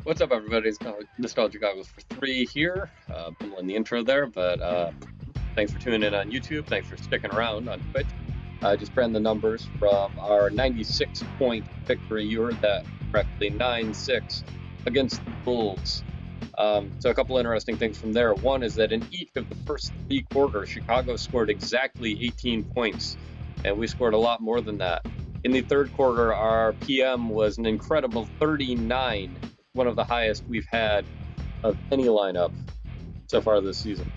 What's up, everybody? It's Nostalgia Goggles for 3 here. Pulling the intro there, but thanks for tuning in on YouTube. Thanks for sticking around on Twitch. I just ran the numbers from our 96-point victory. You heard that correctly, 9-6 against the Bulls. So a couple interesting things from there. One is that in each of the first 3 quarters, Chicago scored exactly 18 points, and we scored a lot more than that. In the third quarter, our PM was an incredible 39, one of the highest we've had of any lineup so far this season.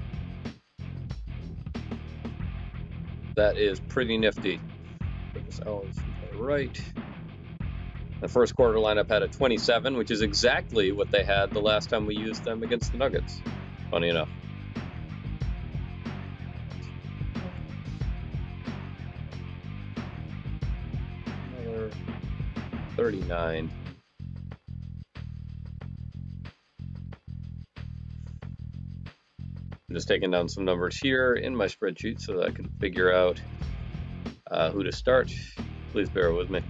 That is pretty nifty. Put this out right. The first quarter lineup had a 27, which is exactly what they had the last time we used them against the Nuggets. Funny enough. Another 39. I'm just taking down some numbers here in my spreadsheet so that I can figure out who to start. Please bear with me.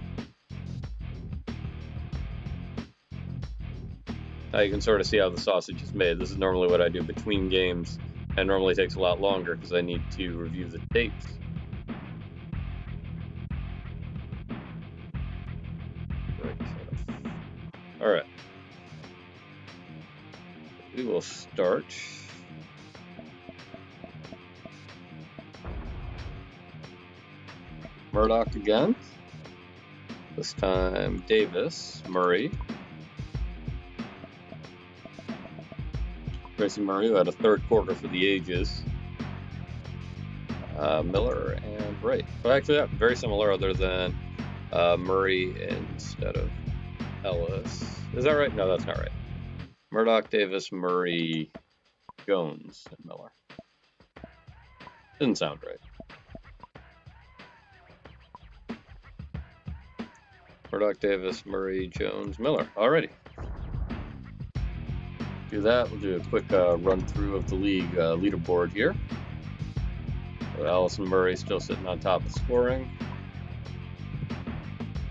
Now you can sort of see how the sausage is made. This is normally what I do between games, and normally takes a lot longer because I need to review the tapes. Right. All right. We will start. Murdoch again. This time Davis, Murray. Tracy Murray, who had a third quarter for the ages. Miller and Wright. Well, actually, yeah, very similar, other than Murray instead of Ellis. Is that right? No, that's not right. Murdoch, Davis, Murray, Jones, and Miller. Didn't sound right. Murdoch, Davis, Murray, Jones, Miller. Alrighty. Do that. We'll do a quick run through of the league leaderboard here. So Allison Murray still sitting on top of scoring.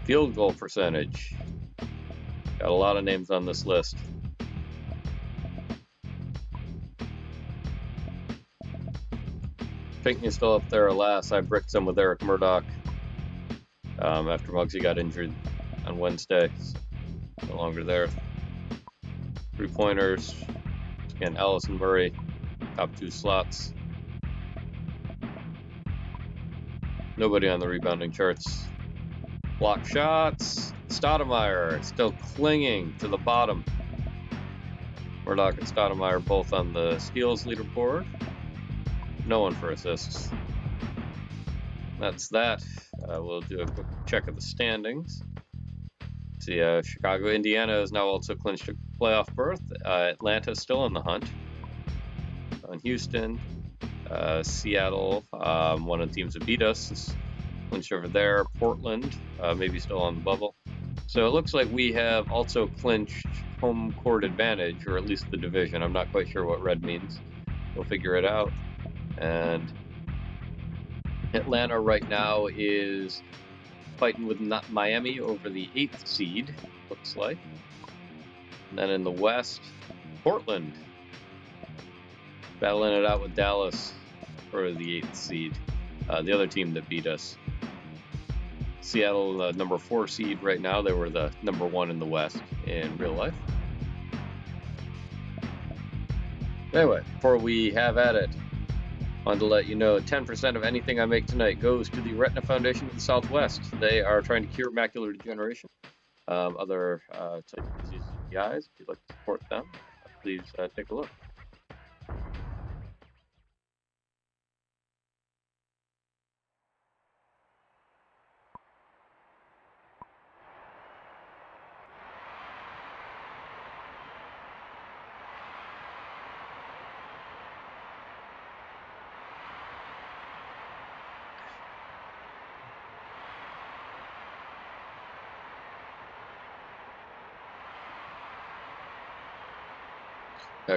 Field goal percentage. Got a lot of names on this list. Pinckney's still up there last. I bricked some with Eric Murdoch after Muggsy got injured on Wednesday. So no longer there. 3-pointers. Again, Allison Murray, top 2 slots. Nobody on the rebounding charts. Block shots. Stoudemire still clinging to the bottom. Murdoch and Stoudemire both on the steals leaderboard. No one for assists. That's that. We'll do a quick check of the standings. See, Chicago, Indiana has now also clinched a playoff berth. Atlanta's still in the hunt. On Houston, Seattle, one of the teams that beat us, is clinched over there. Portland, maybe still on the bubble. So it looks like we have also clinched home court advantage, or at least the division. I'm not quite sure what red means. We'll figure it out. And Atlanta right now is fighting with Miami over the 8th seed, looks like. And then in the West, Portland battling it out with Dallas for the 8th seed, the other team that beat us. Seattle, the number 4 seed right now. They were the number 1 in the West in real life. Anyway, before we have at it, wanted to let you know 10% of anything I make tonight goes to the Retina Foundation of the Southwest. They are trying to cure macular degeneration, other type of diseases of the eyes. If you'd like to support them, please take a look.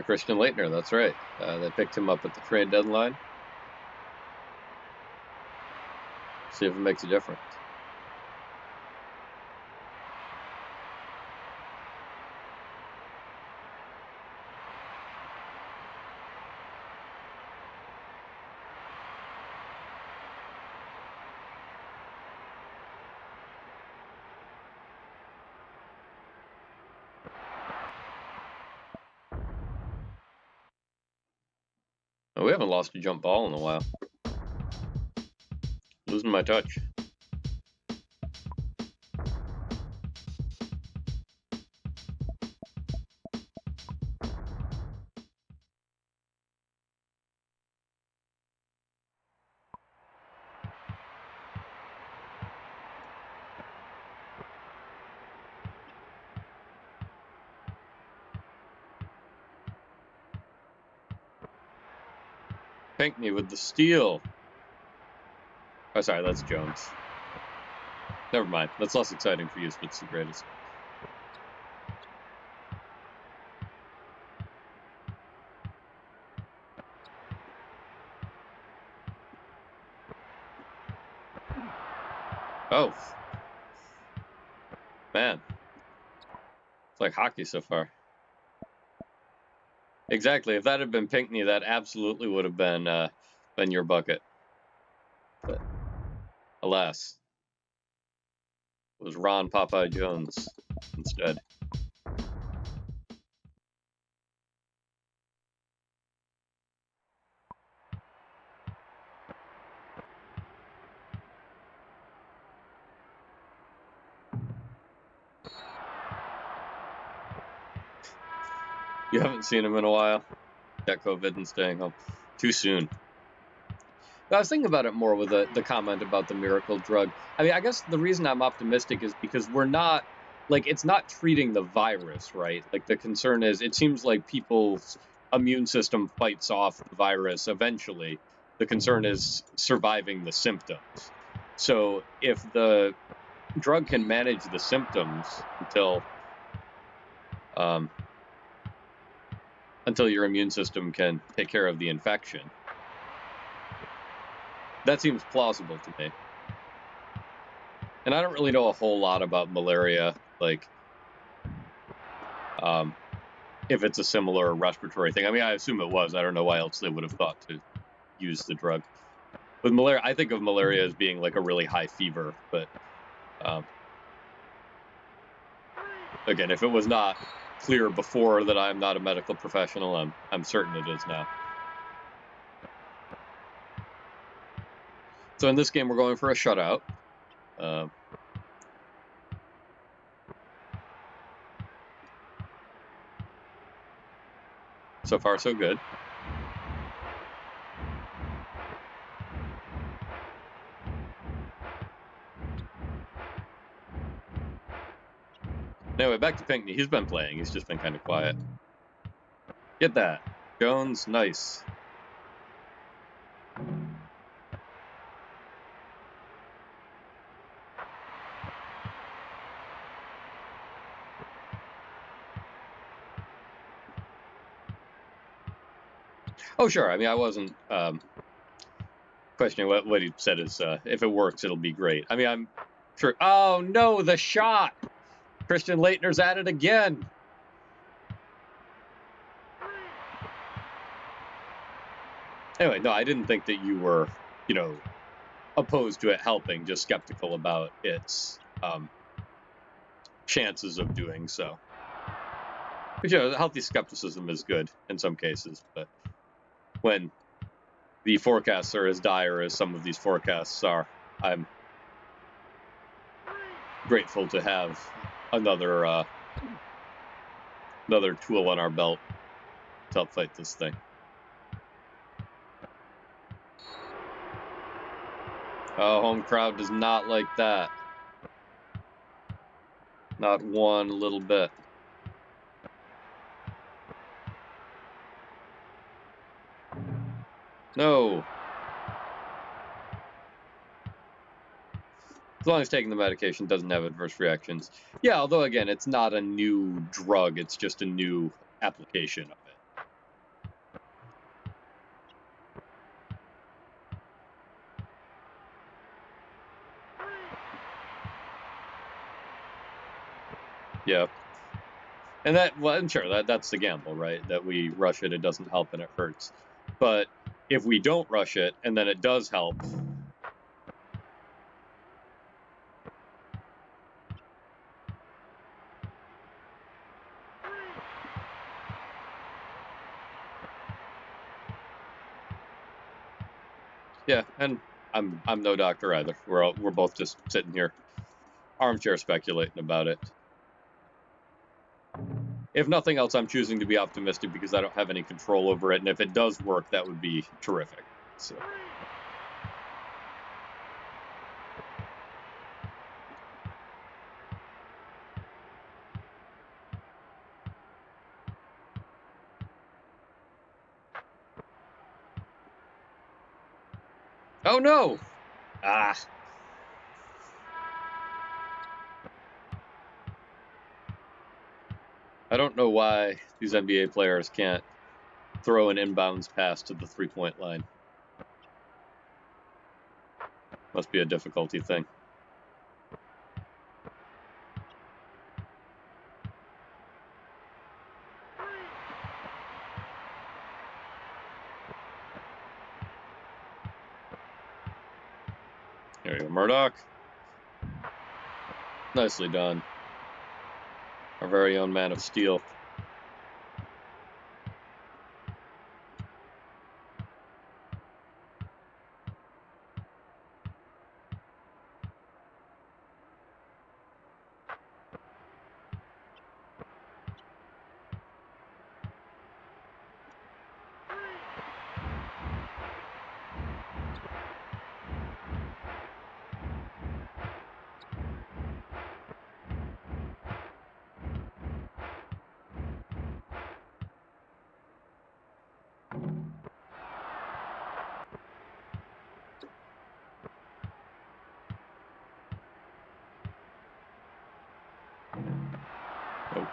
Christian Leitner, that's right. They picked him up at the trade deadline. See if it makes a difference. Oh, we haven't lost a jump ball in a while. Losing my touch. Pinkney with the steal. Oh, sorry, that's Jones. Never mind. That's less exciting for you, but it's the greatest. Oh. Man. It's like hockey so far. Exactly. If that had been Pinkney, that absolutely would have been your bucket. But alas, it was Ron Popeye Jones instead. You haven't seen him in a while. Got COVID and staying home. Too soon. I was thinking about it more with the comment about the miracle drug. I mean, I guess the reason I'm optimistic is because we're not, like, it's not treating the virus, right? Like, the concern is, it seems like people's immune system fights off the virus eventually. The concern is surviving the symptoms. So if the drug can manage the symptoms until your immune system can take care of the infection, that seems plausible to me. And I don't really know a whole lot about malaria, like, if it's a similar respiratory thing. I mean, I assume it was. I don't know why else they would have thought to use the drug. With malaria, I think of malaria as being like a really high fever, but again, if it was not clear before that I'm not a medical professional, I'm certain it is now. So in this game, we're going for a shutout. So far, so good. Anyway, back to Pinkney. He's been playing. He's just been kind of quiet. Get that. Jones, nice. Oh, sure. I mean, I wasn't questioning what he said is, if it works, it'll be great. I mean, I'm sure. Oh, no, the shot. Christian Leitner's at it again. Anyway, no, I didn't think that you were, opposed to it helping, just skeptical about its chances of doing so. But, healthy skepticism is good in some cases, but when the forecasts are as dire as some of these forecasts are, I'm grateful to have another tool on our belt to help fight this thing. Oh, home crowd does not like that. Not one little bit. No. As long as taking the medication doesn't have adverse reactions. Yeah, although, again, it's not a new drug. It's just a new application of it. Yeah. And I'm sure that's the gamble, right? That we rush it doesn't help, and it hurts. But if we don't rush it, and then it does help, Yeah, and I'm no doctor either. We're both just sitting here, armchair speculating about it. If nothing else, I'm choosing to be optimistic because I don't have any control over it, and if it does work, that would be terrific. So. Oh no! Ah. I don't know why these NBA players can't throw an inbounds pass to the three-point line. Must be a difficulty thing. There you go, Murdoch. Nicely done. Our very own man of steel. Oh.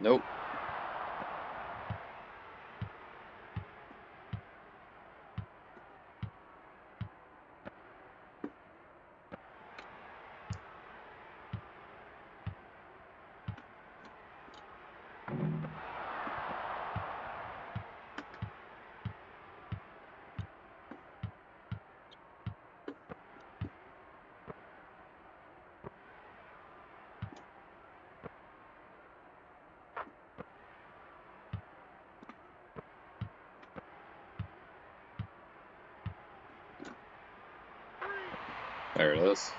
Nope. There it is.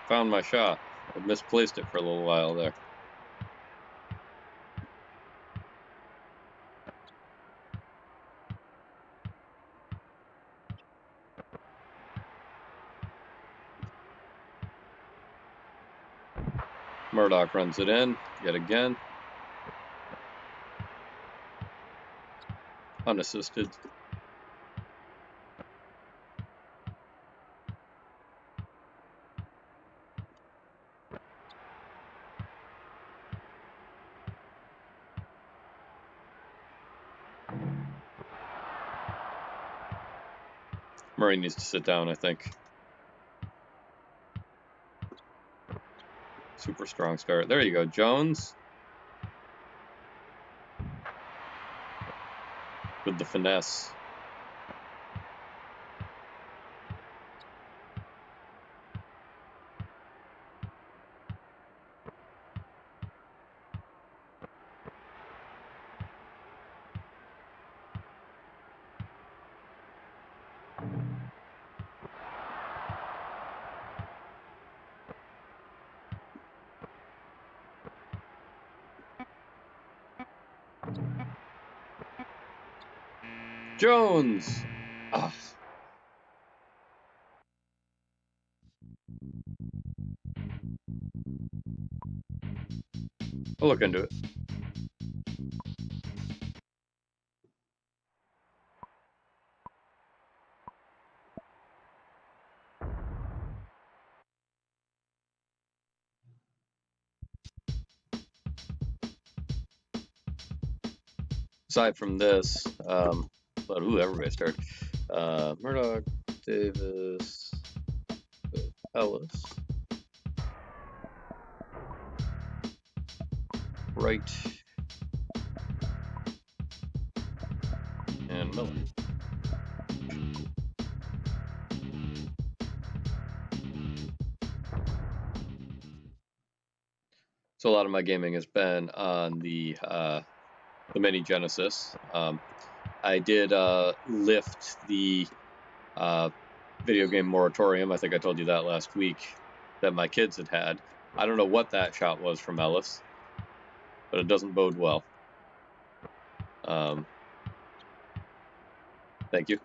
Found my shot. I misplaced it for a little while there. Murdoch runs it in, yet again. Unassisted. Murray needs to sit down, I think. Super strong start. There you go, Jones. With the finesse. Jones! Ah. I'll look into it. Aside from this, but everybody started. Murdoch, Davis, Ellis, Wright, and Miller. So a lot of my gaming has been on the Mini Genesis. I did lift the video game moratorium. I think I told you that last week, that my kids had. I don't know what that shot was from Ellis, but it doesn't bode well. Thank you.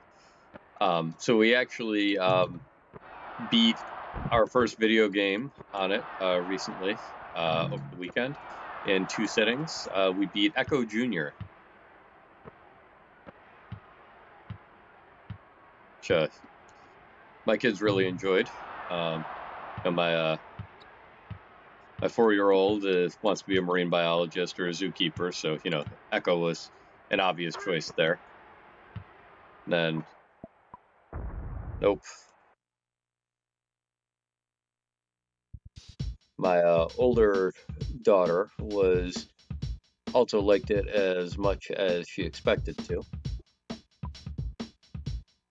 So we actually beat our first video game on it recently, over the weekend, in 2 sittings. We beat Echo Jr., which my kids really enjoyed. And my 4-year-old wants to be a marine biologist or a zookeeper, so, Echo was an obvious choice there. Then, nope. My older daughter also liked it as much as she expected to.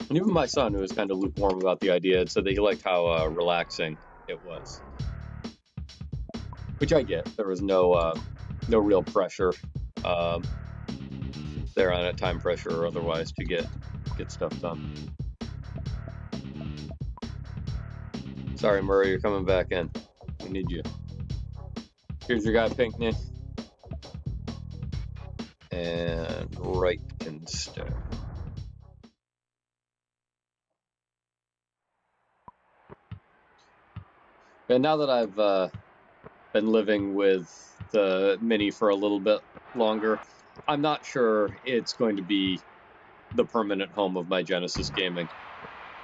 And even my son, who was kind of lukewarm about the idea, said that he liked how relaxing it was. Which I get. There was no real pressure there on it, time pressure or otherwise, to get stuff done. Sorry, Murray, you're coming back in. We need you. Here's your guy, Pinkney. And Wright can stay. And now that I've been living with the Mini for a little bit longer, I'm not sure it's going to be the permanent home of my Genesis gaming.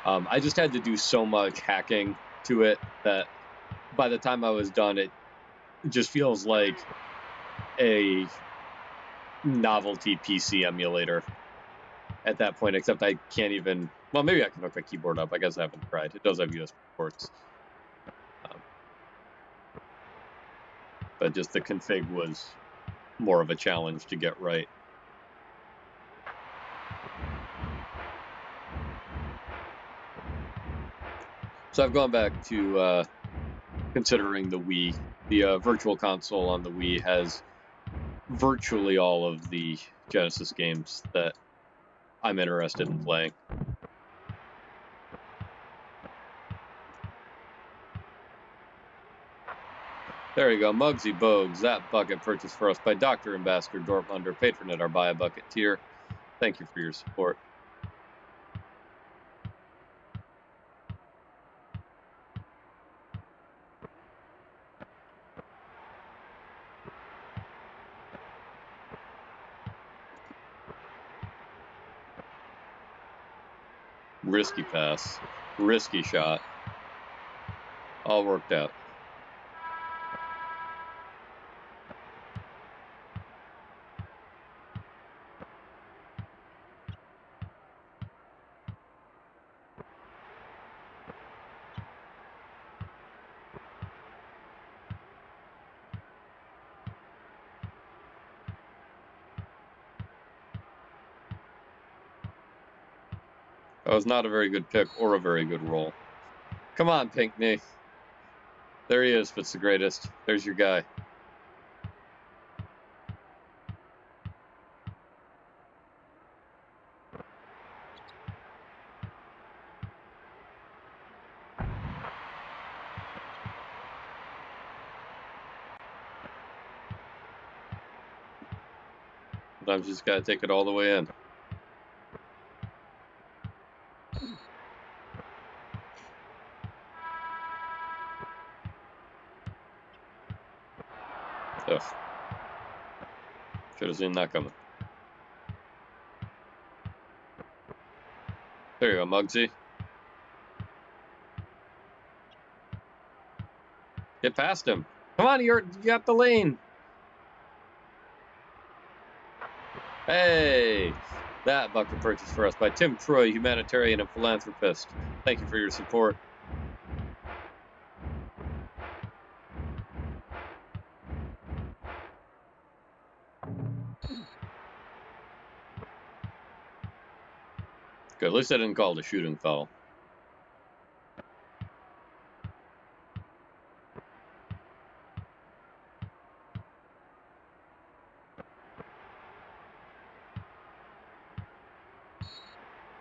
I just had to do so much hacking to it that by the time I was done, it just feels like a novelty PC emulator at that point, except I can't even... Well, maybe I can hook a keyboard up. I guess I haven't tried. It does have USB ports. But just the config was more of a challenge to get right. So I've gone back to considering the Wii. The Virtual Console on the Wii has virtually all of the Genesis games that I'm interested in playing. There you go, Muggsy Bogues. That bucket purchased for us by Dr. Ambassador Dortmunder, patron at our Buy a Bucket tier. Thank you for your support. Risky pass. Risky shot. All worked out. That was not a very good pick or a very good roll. Come on, Pinkney. There he is, Fitz the greatest. There's your guy. Sometimes you just gotta take it all the way in. Ugh. Should have seen that coming. There you go, Muggsy. Get past him. Come on, you got the lane. Hey, that bucket purchase for us by Tim Troy, humanitarian and philanthropist. Thank you for your support. Good, at least I didn't call it a shooting foul.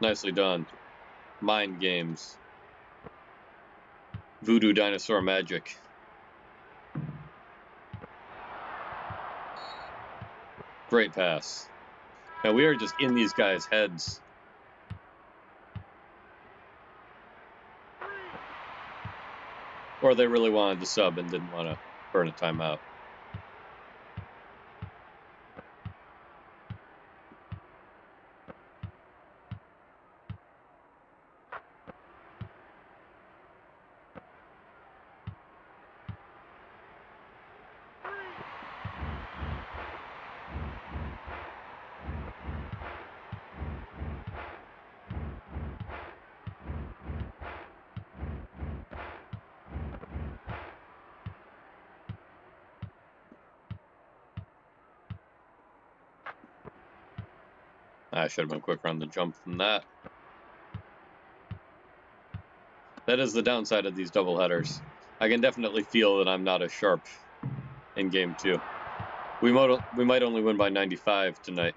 Nicely done. Mind games. Voodoo dinosaur magic. Great pass. Now we are just in these guys' heads. Or they really wanted to sub and didn't want to burn a timeout. I should have been quicker on the jump than that. That is the downside of these doubleheaders. I can definitely feel that I'm not as sharp in game 2. We might only win by 95 tonight.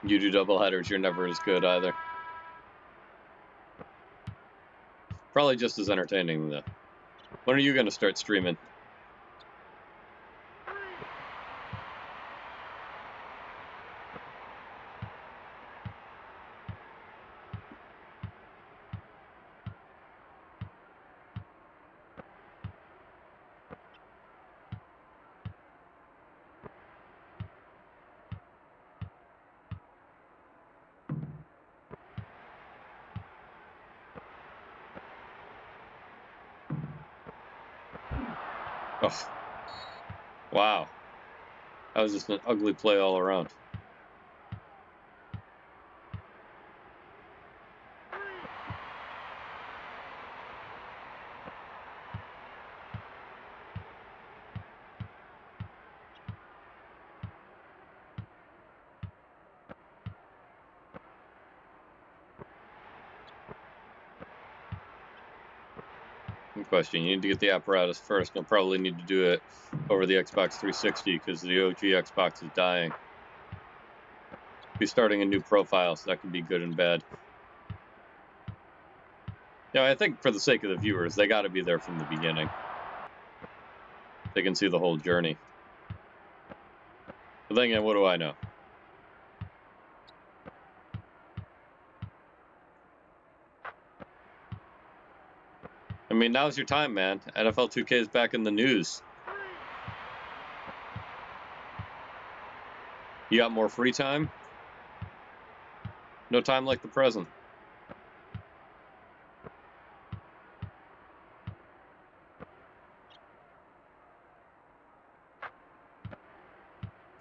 You do doubleheaders, you're never as good either. Probably just as entertaining, though. When are you going to start streaming? Oh. Wow. That was just an ugly play all around. Good question. You need to get the apparatus first. You'll probably need to do it over the Xbox 360 because the OG Xbox is dying. Be starting a new profile, so that can be good and bad. Yeah, I think for the sake of the viewers, they got to be there from the beginning. They can see the whole journey. But then again, what do I know? I mean, now's your time, man. NFL 2K is back in the news. You got more free time? No time like the present.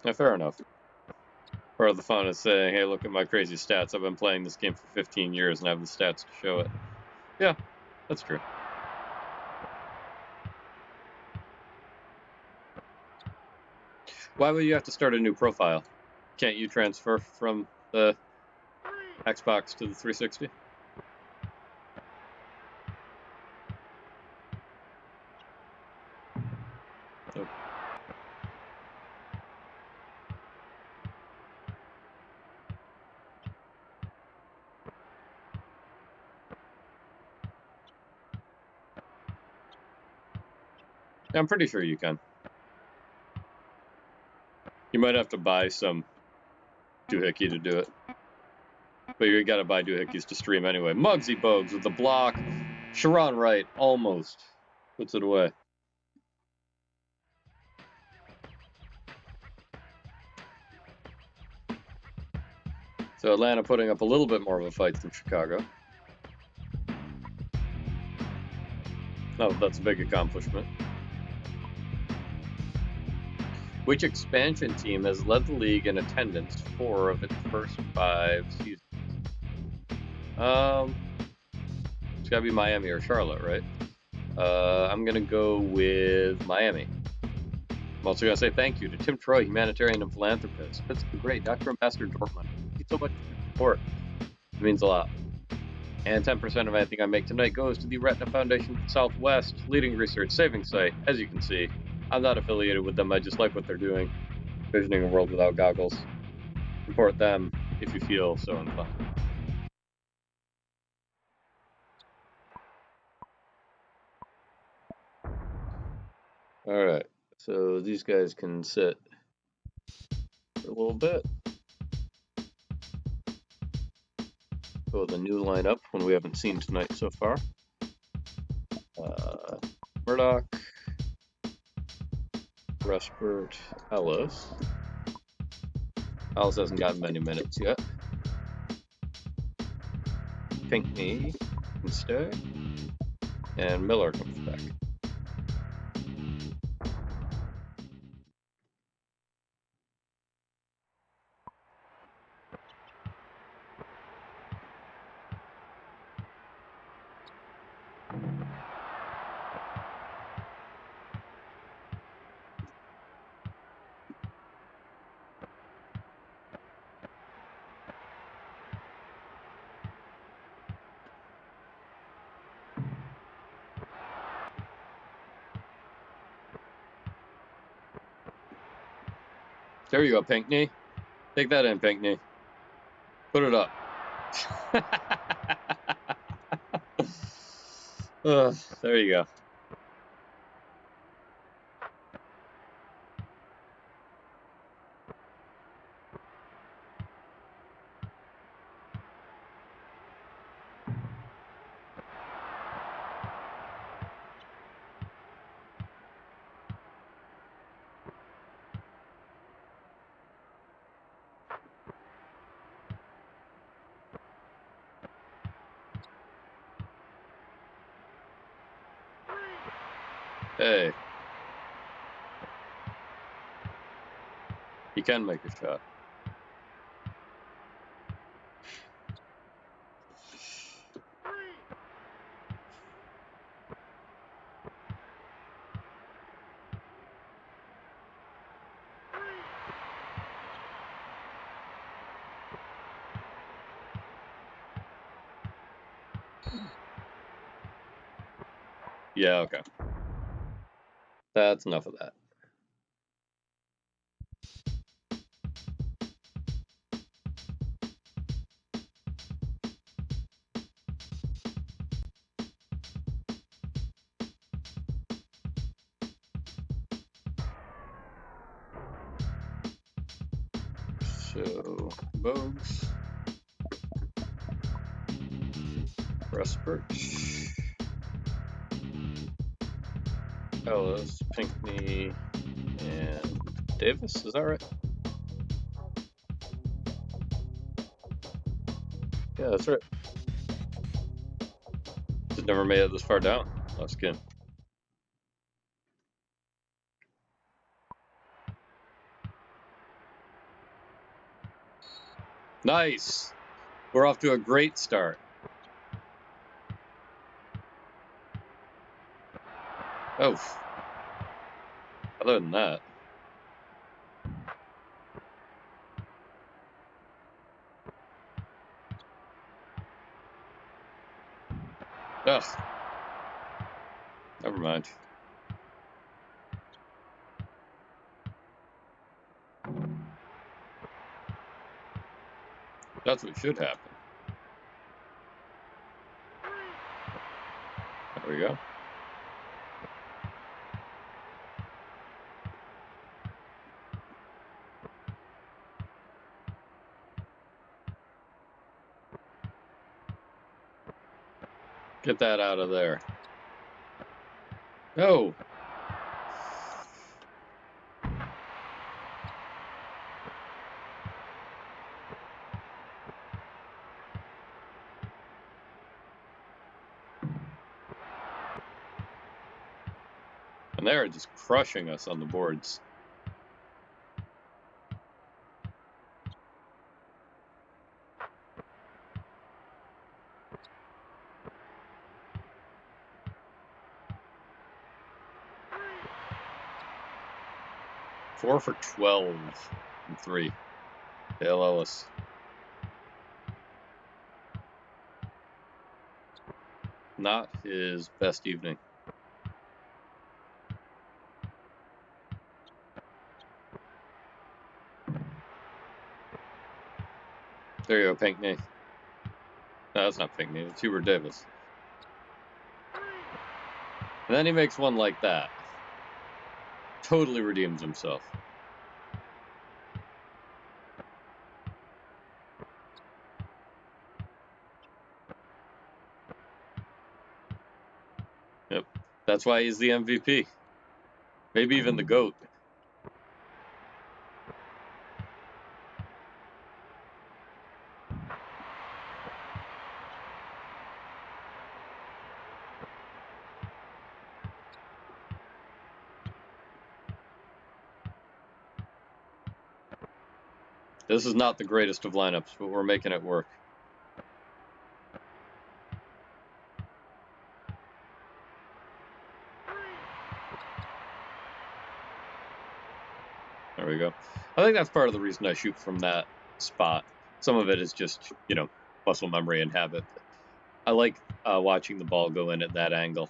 Yeah, fair enough. Part of the fun is saying, hey, look at my crazy stats. I've been playing this game for 15 years and I have the stats to show it. Yeah, that's true. Why would you have to start a new profile? Can't you transfer from the Xbox to the 360? Oh. I'm pretty sure you can. You might have to buy some doohickey to do it. But you gotta buy doohickeys to stream anyway. Muggsy Bogues with the block. Sharon Wright almost puts it away. So Atlanta putting up a little bit more of a fight than Chicago. Oh, that's a big accomplishment. Which expansion team has led the league in attendance 4 of its first 5 seasons? It's gotta be Miami or Charlotte, right? I'm going to go with Miami. I'm also going to say thank you to Tim Troy, humanitarian and philanthropist. That's great. Dr. Ambassador Dortmund. Thank you so much for your support. It means a lot. And 10% of anything I make tonight goes to the Retina Foundation Southwest, leading research saving site. As you can see, I'm not affiliated with them. I just like what they're doing. Visioning a world without goggles. Support them if you feel so inclined. Alright, so these guys can sit for a little bit. Go with a new lineup, one we haven't seen tonight so far. Murdoch, Rustbert, Ellis. Ellis hasn't gotten many minutes yet. Pinckney can stay. And Miller comes back. There you go, Pinckney. Take that in, Pinckney. Put it up. There you go. Hey. He can make a shot. Yeah, okay. That's enough of that. So, Bogues. Rustbert. Ellis, Pinckney, and Davis, is that right? Yeah, that's right. Just never made it this far down last game. Nice! We're off to a great start. Oh. Other than that. Ugh. Never mind. That's what should happen. There we go. Get that out of there. No! And they're just crushing us on the boards. 4 for 12 and 3. Dale Ellis. Not his best evening. There you go, Pinckney. No, that's not Pinckney. It's Hubert Davis. And then he makes one like that. Totally redeems himself. Yep. That's why he's the MVP. Maybe even the GOAT. This is not the greatest of lineups, but we're making it work. There we go. I think that's part of the reason I shoot from that spot. Some of it is just, muscle memory and habit. I like watching the ball go in at that angle.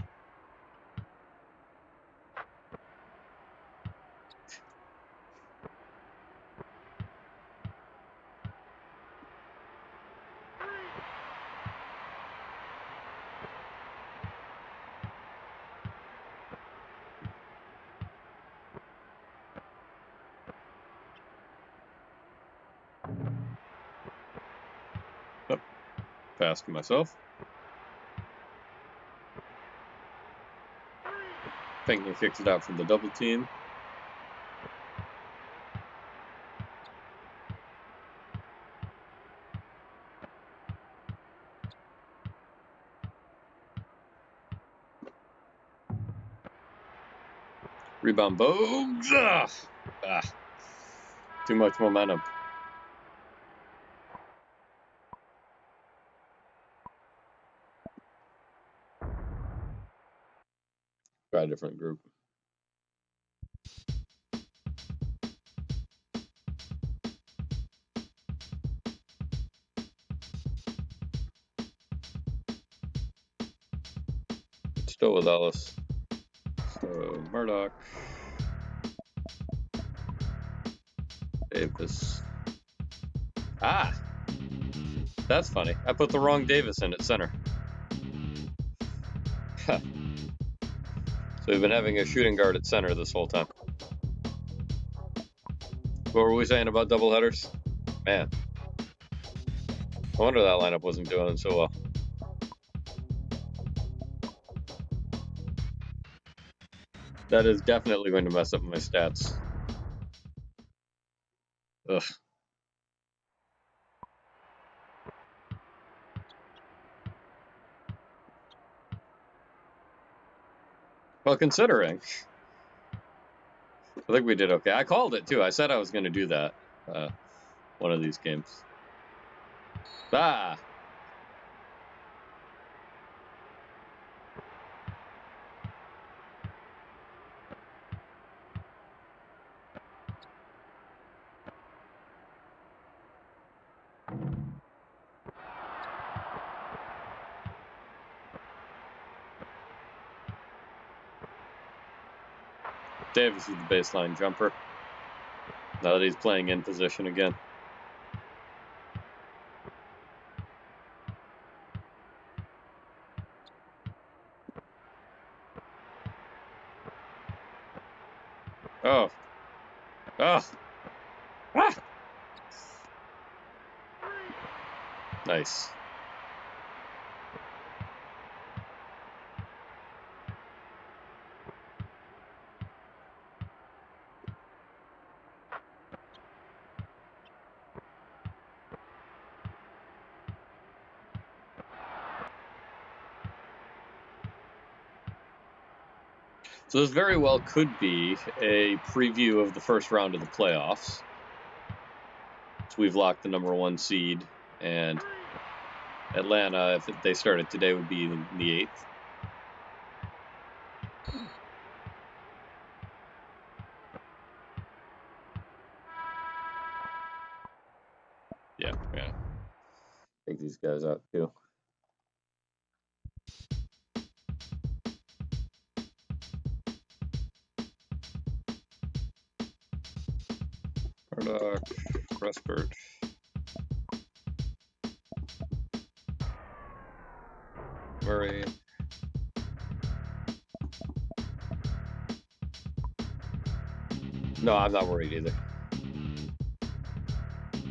Oh, pass to myself. Pinckney kicks it out from the double team. Rebound, Bogues! Too much momentum. Try a different group. Still with Ellis. So Murdoch. Davis. That's funny. I put the wrong Davis in at center. So we've been having a shooting guard at center this whole time. What were we saying about doubleheaders? Man. No wonder that lineup wasn't doing so well. That is definitely going to mess up my stats. Ugh. Well, considering, I think we did okay. I called it too. I said I was going to do that one of these games. Davis is the baseline jumper. Now that he's playing in position again. Oh. Nice. So this very well could be a preview of the first round of the playoffs. So we've locked the number 1 seed, and Atlanta, if they started today, would be in the 8th. guys out too. Murdoch, Rustbert. Murray. No, I'm not worried either.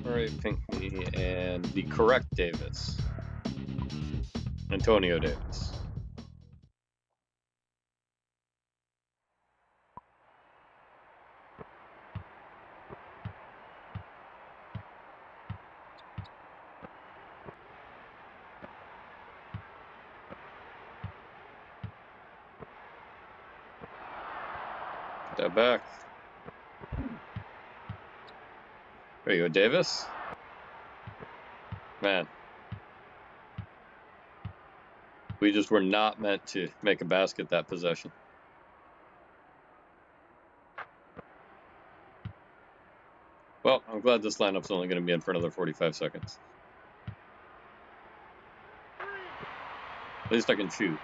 Murray, Pinckney, and the correct Davis. Antonio Davis. Step back. There you go, Davis. Man. We just were not meant to make a basket that possession. Well, I'm glad this lineup's only going to be in for another 45 seconds. At least I can shoot.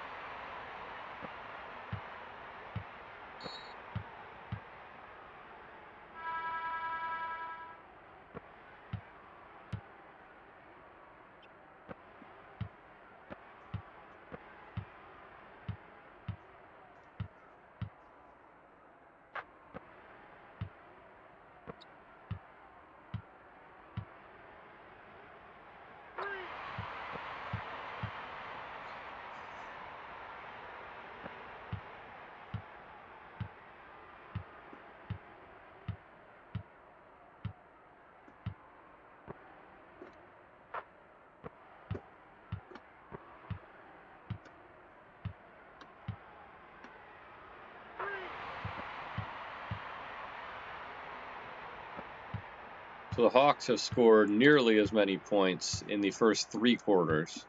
So the Hawks have scored nearly as many points in the first 3 quarters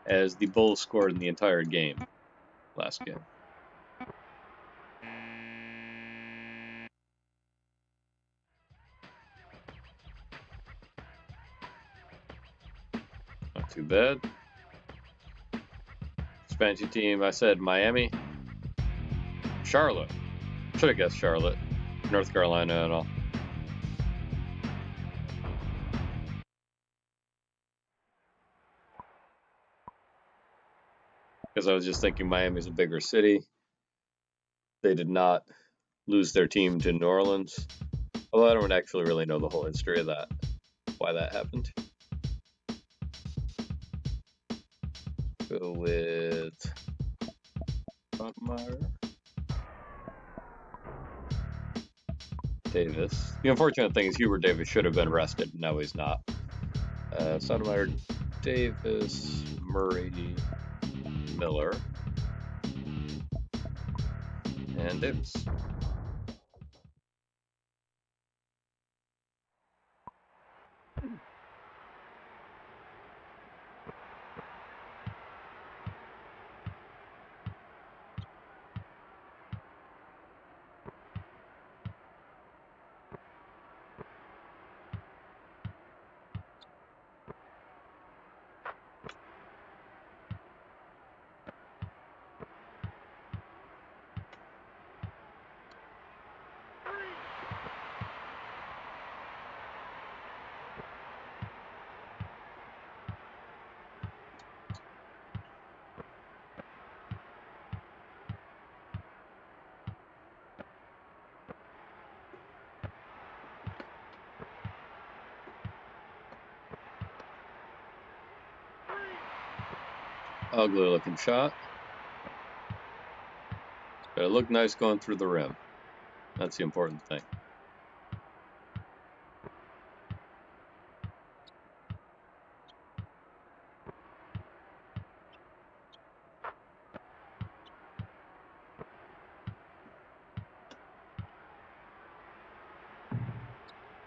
as the Bulls scored in the entire game last game. Not too bad. Expansion team, I said Miami. Charlotte. Should have guessed Charlotte. North Carolina and all. Because I was just thinking Miami's a bigger city. They did not lose their team to New Orleans. Although I don't actually really know the whole history of that, why that happened. Go with Stoudemire. Davis. The unfortunate thing is Hubert Davis should have been rested. No, he's not. Stoudemire, Davis, Murray, Miller, and Davis. Ugly looking shot. But it looked nice going through the rim. That's the important thing.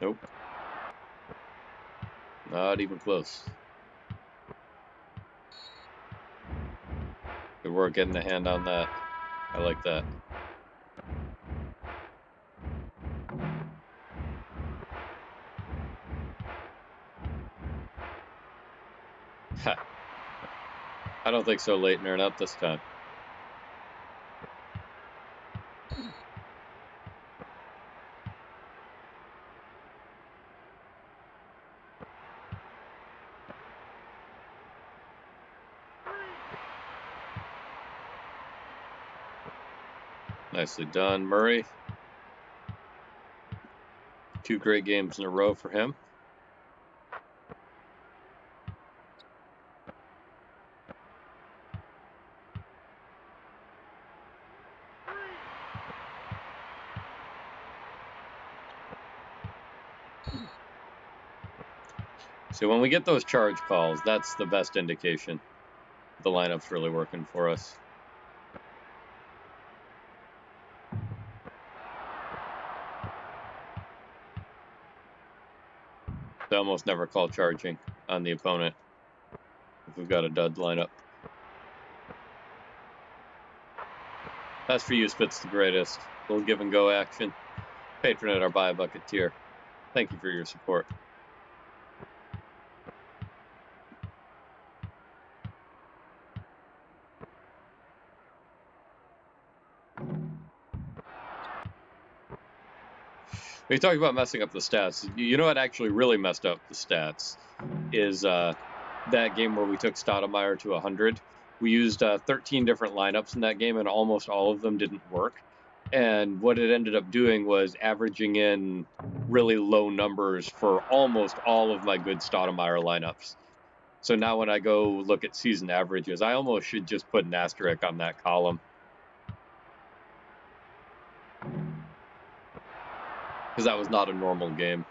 Nope. Not even close. Good work getting the hand on that. I like that. Ha. I don't think so, Leitner, not this time. Nicely done, Murray. 2 great games in a row for him. So when we get those charge calls, that's the best indication the lineup's really working for us. They almost never call charging on the opponent if we've got a dud lineup. That's for you, Spitz the Greatest. Little give and go action. Patron at our Buy a Bucket tier. Thank you for your support. We talked about messing up the stats. You know what actually really messed up the stats is that game where we took Stoudemire to 100. We used 13 different lineups in that game, and almost all of them didn't work. And what it ended up doing was averaging in really low numbers for almost all of my good Stoudemire lineups. So now when I go look at season averages, I almost should just put an asterisk on that column. Because that was not a normal game.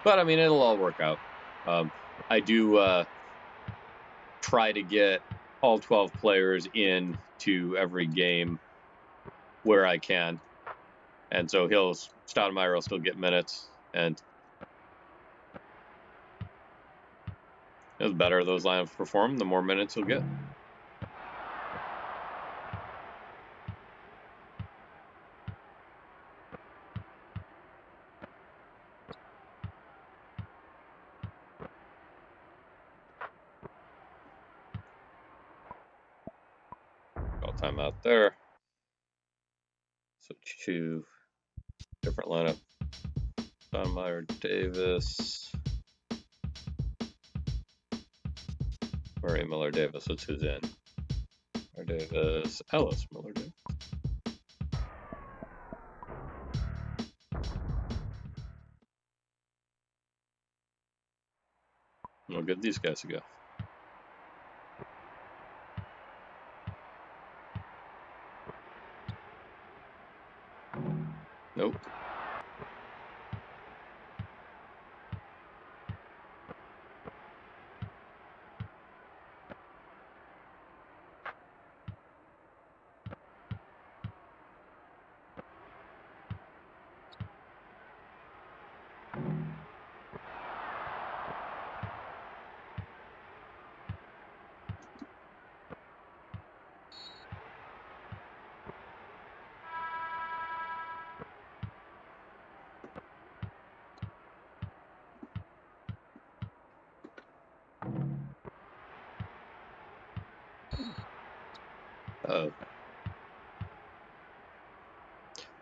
But, I mean, it'll all work out. I do try to get all 12 players into every game where I can. And so Stoudemire will still get minutes. And the better those lineups perform, the more minutes he'll get. Call timeout there. Switch to different lineup. Stoudemire, Davis. Murray, Miller, Davis. That's who's in. Miller, Davis, Ellis, Miller, Davis. We'll give these guys a go. Nope.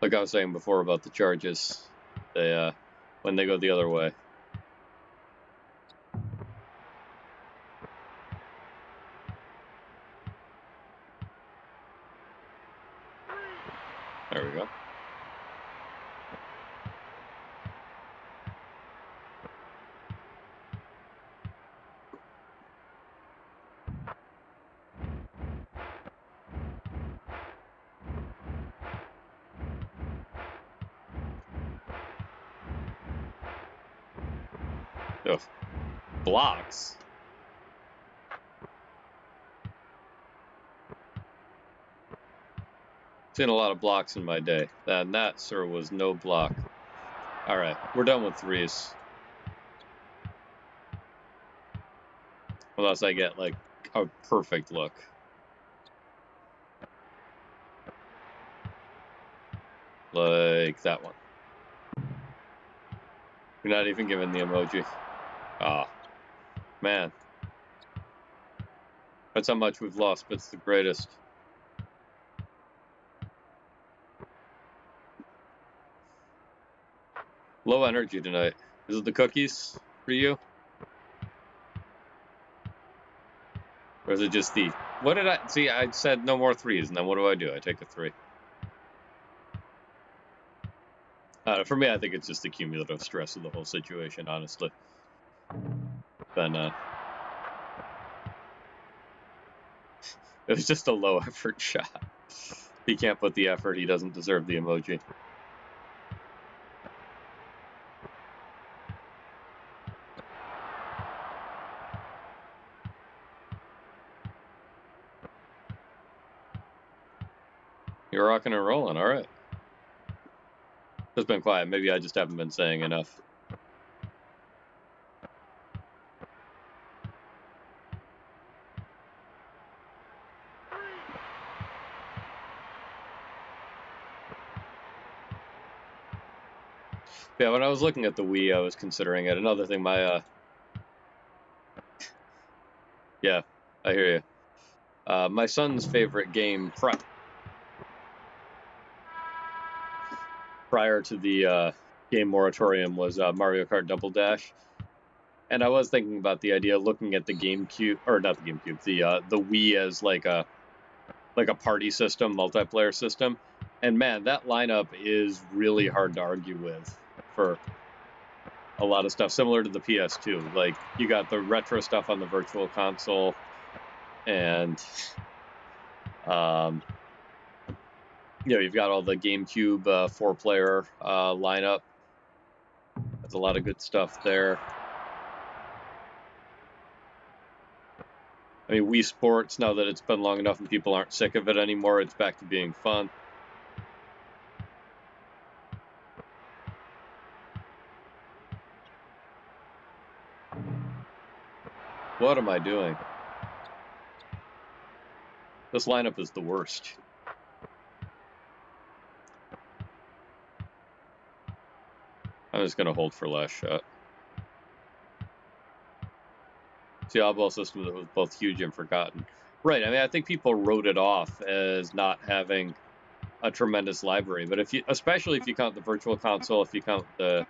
Like I was saying before about the charges, they when they go the other way. There we go. Ugh. Blocks. Seen a lot of blocks in my day. And that, sir, was no block. All right, we're done with threes. Unless I get, like, a perfect look. Like that one. You're not even giving the emoji. Ah, man. That's how much we've lost, but it's the greatest. Low energy tonight. Is it the cookies for you? Or is it just the... What did I... See, I said no more threes, and then what do? I take a 3. For me, I think it's just the cumulative stress of the whole situation, honestly. Then, it was just a low-effort shot. He can't put the effort, he doesn't deserve the emoji. You're rocking and rolling, alright. It's been quiet, maybe I just haven't been saying enough. Yeah, when I was looking at the Wii, I was considering it. Another thing, yeah, I hear you. My son's favorite game prior to the game moratorium was Mario Kart Double Dash. And I was thinking about the idea of looking at the GameCube, or not the GameCube, the Wii as like a party system, multiplayer system. And man, that lineup is really hard to argue with for a lot of stuff, similar to the PS2. Like, you got the retro stuff on the Virtual Console, and you've got all the GameCube 4-player lineup. There's a lot of good stuff there. I mean, Wii Sports, now that it's been long enough and people aren't sick of it anymore, it's back to being fun. What am I doing? This lineup is the worst. I'm just going to hold for last shot. It's the oddball system that was both huge and forgotten. Right, I mean, I think people wrote it off as not having a tremendous library, but especially if you count the Virtual Console, if you count the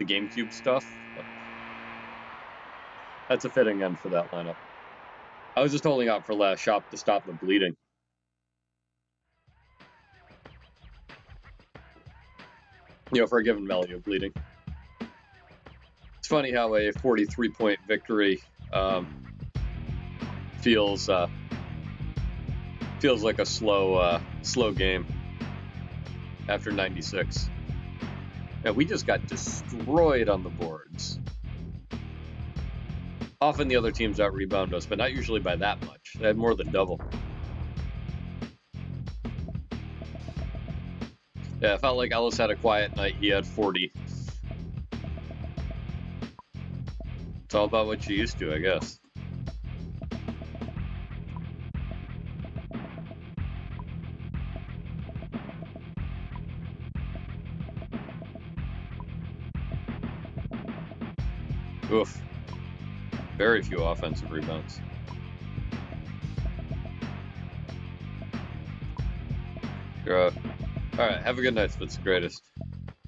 GameCube stuff, that's a fitting end for that lineup. I was just holding out for last shot to stop the bleeding. For a given value of bleeding. It's funny how a 43-point victory feels like a slow game after 96. Yeah, we just got destroyed on the boards. Often the other teams out-rebound us, but not usually by that much. They had more than double. Yeah, it felt like Ellis had a quiet night. He had 40. It's all about what you're used to, I guess. Oof. Very few offensive rebounds. Alright, have a good night, Spit's the greatest.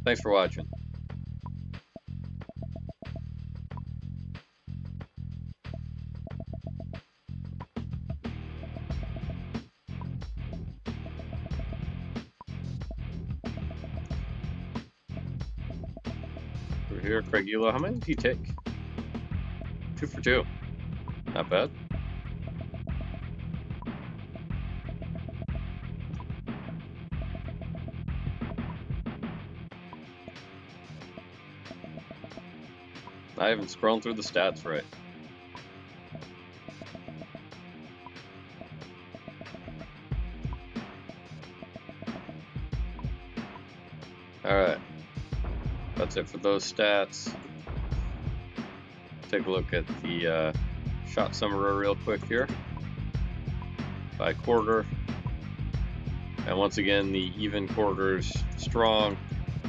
Thanks for watching. Over here, Craig Elo. How many did he take? 2 for 2. Not bad. I haven't scrolled through the stats right. Alright. That's it for those stats. Take a look at the shot summary real quick here. By quarter. And once again, the even quarters strong,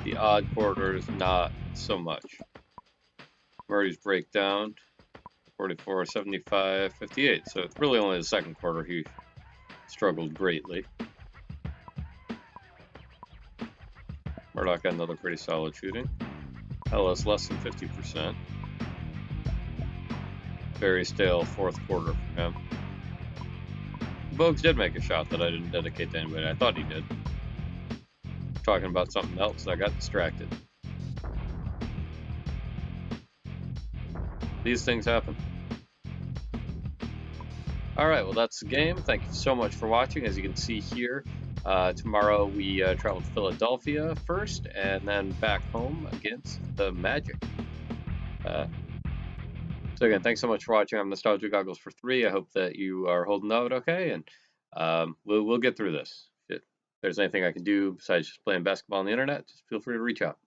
the odd quarters not so much. Murray's breakdown, 44, 75, 58. So it's really only the second quarter he struggled greatly. Murdoch got another pretty solid shooting. Ellis less than 50%. Very stale fourth quarter for him. Bogues did make a shot that I didn't dedicate to anybody. I thought he did. Talking about something else, I got distracted. These things happen. All right, well, that's the game. Thank you so much for watching. As you can see here, tomorrow we travel to Philadelphia first and then back home against the Magic. So again, thanks so much for watching. I'm Nostalgia Goggles for 3. I hope that you are holding out okay, and we'll get through this. If there's anything I can do besides just playing basketball on the internet, just feel free to reach out.